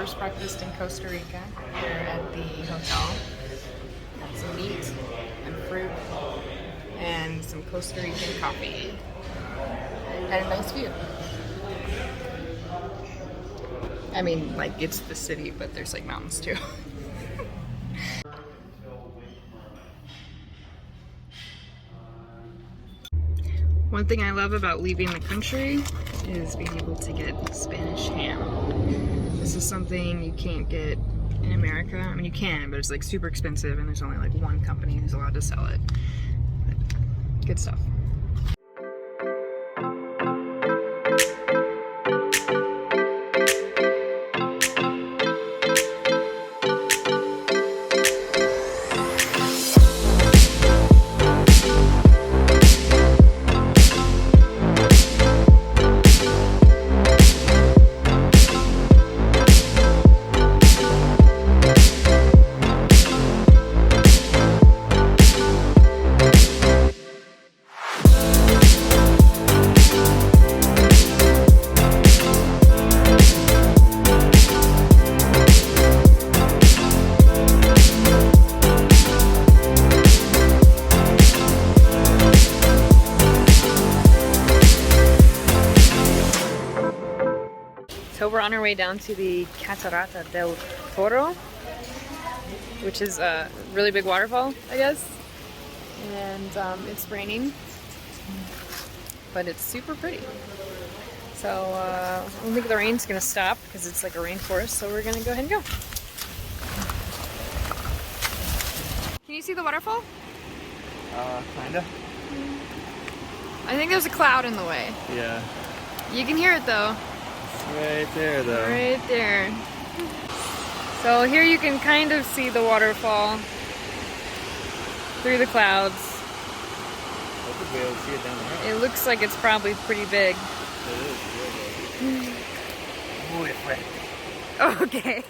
first breakfast in Costa Rica here at the hotel. Got some meat and fruit and some Costa Rican coffee. And a nice view. I mean, like, it's the city, but there's like mountains too. One thing I love about leaving the country is being able to get Spanish ham. This is something you can't get in America. I mean, you can, but it's like super expensive and there's only like one company who's allowed to sell it. But good stuff. So we're on our way down to the Catarata del Toro, which is a really big waterfall, I guess. And it's raining, but it's super pretty. So I don't think the rain's gonna stop because it's like a rainforest, so we're gonna go ahead and go. Can you see the waterfall? Kinda. I think there's a cloud in the way. Yeah. You can hear it though. Right there, though. Right there. So here you can kind of see the waterfall through the clouds. I could be able to see it down the road. It looks like it's probably pretty big. It is really big. Muy fuerte. Okay.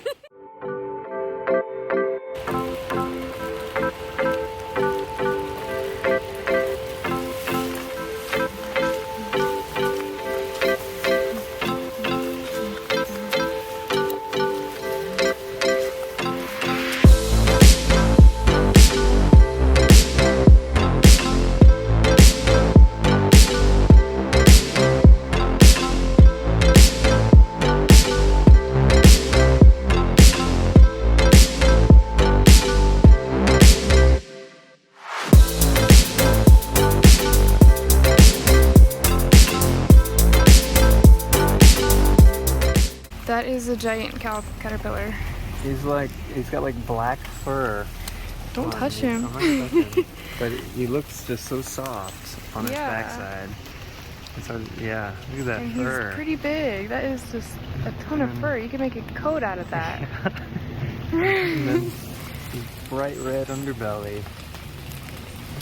That is a giant caterpillar. He's got like black fur. Don't touch him. I'm not touching him. But he looks just so soft on his backside. And so, yeah, look at that And fur. he's pretty big. That is just a ton of fur. You can make a coat out of that. And then his bright red underbelly.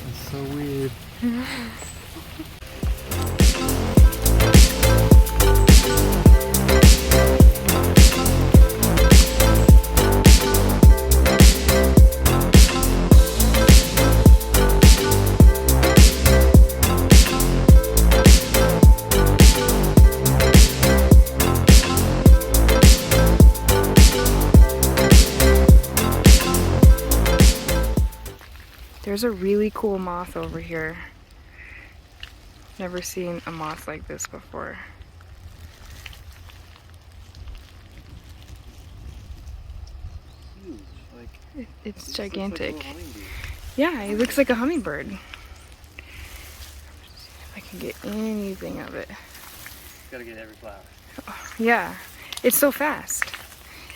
It's so weird. There's a really cool moth over here. Never seen a moth like this before. Huge. Like, It's gigantic. Like a little hummingbee. Yeah, it looks like a hummingbird. If I can get anything of it. Gotta get every flower. Yeah, it's so fast.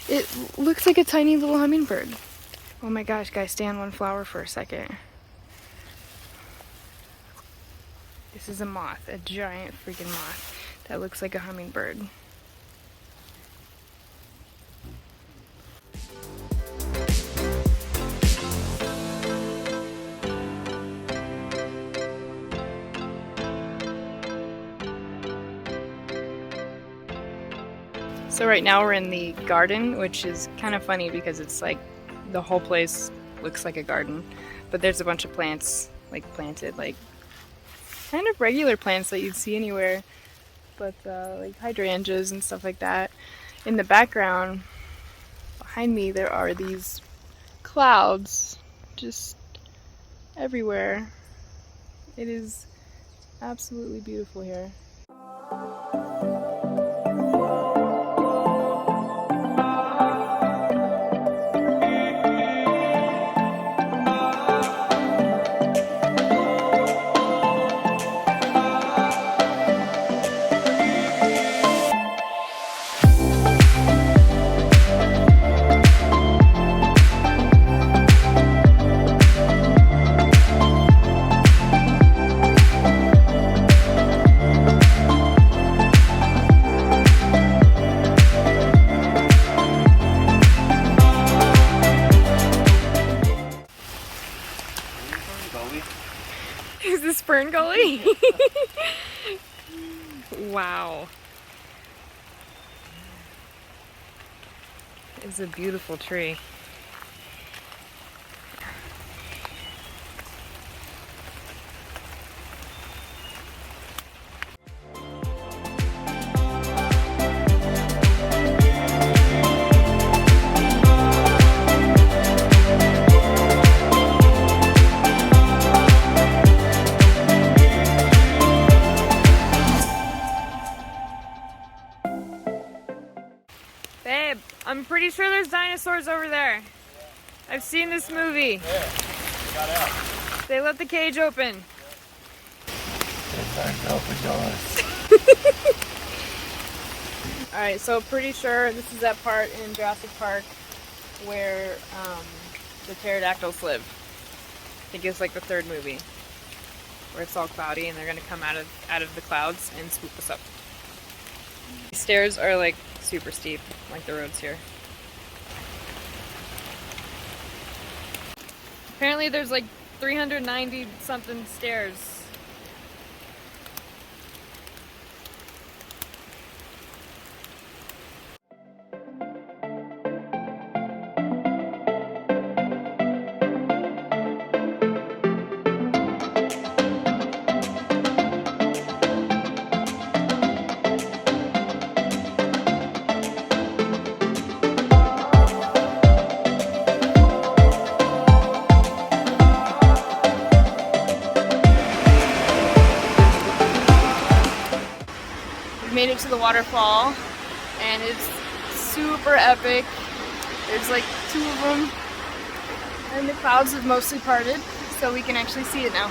It looks like a tiny little hummingbird. Oh my gosh, guys, stay on one flower for a second. This is a moth, a giant freaking moth that looks like a hummingbird. So right now we're in the garden, which is kind of funny because it's like the whole place looks like a garden, but there's a bunch of plants like planted, like kind of regular plants that you'd see anywhere, but like hydrangeas and stuff like that. In the background behind me there are these clouds just everywhere. It is absolutely beautiful here. Is this Fern Gully? Wow. It's a beautiful tree. Babe, I'm pretty sure there's dinosaurs over there. I've seen this movie. Yeah, got out. They let the cage open. It's time to open doors. Alright, so pretty sure this is that part in Jurassic Park where the pterodactyls live. I think it's like the third movie. Where it's all cloudy and they're gonna come out of the clouds and swoop us up. The stairs are like super steep, like the roads here. Apparently there's like 390 something stairs. Made it to the waterfall and it's super epic. There's like 2 of them and the clouds have mostly parted so we can actually see it now.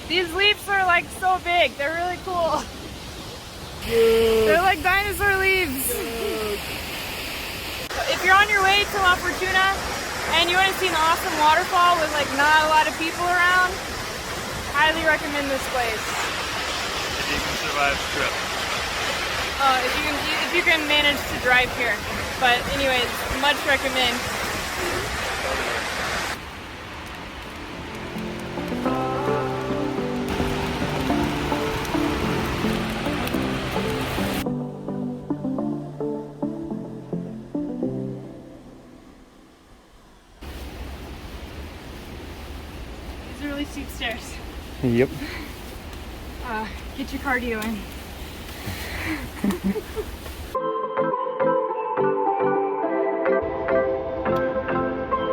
These leaves are like so big, they're really cool. They're like dinosaur leaves. If you're on your way to La Fortuna and you want to see an awesome waterfall with like not a lot of people around, highly recommend this place. If you can survive the trip. If you can manage to drive here. But anyways, much recommend. Really steep stairs. Yep. Get your cardio in.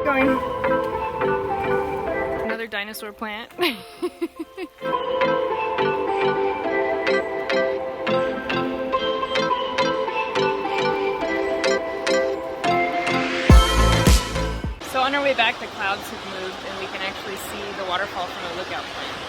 Going. Another dinosaur plant. So on our way back, the clouds have moved and we can actually see the waterfall from a lookout point.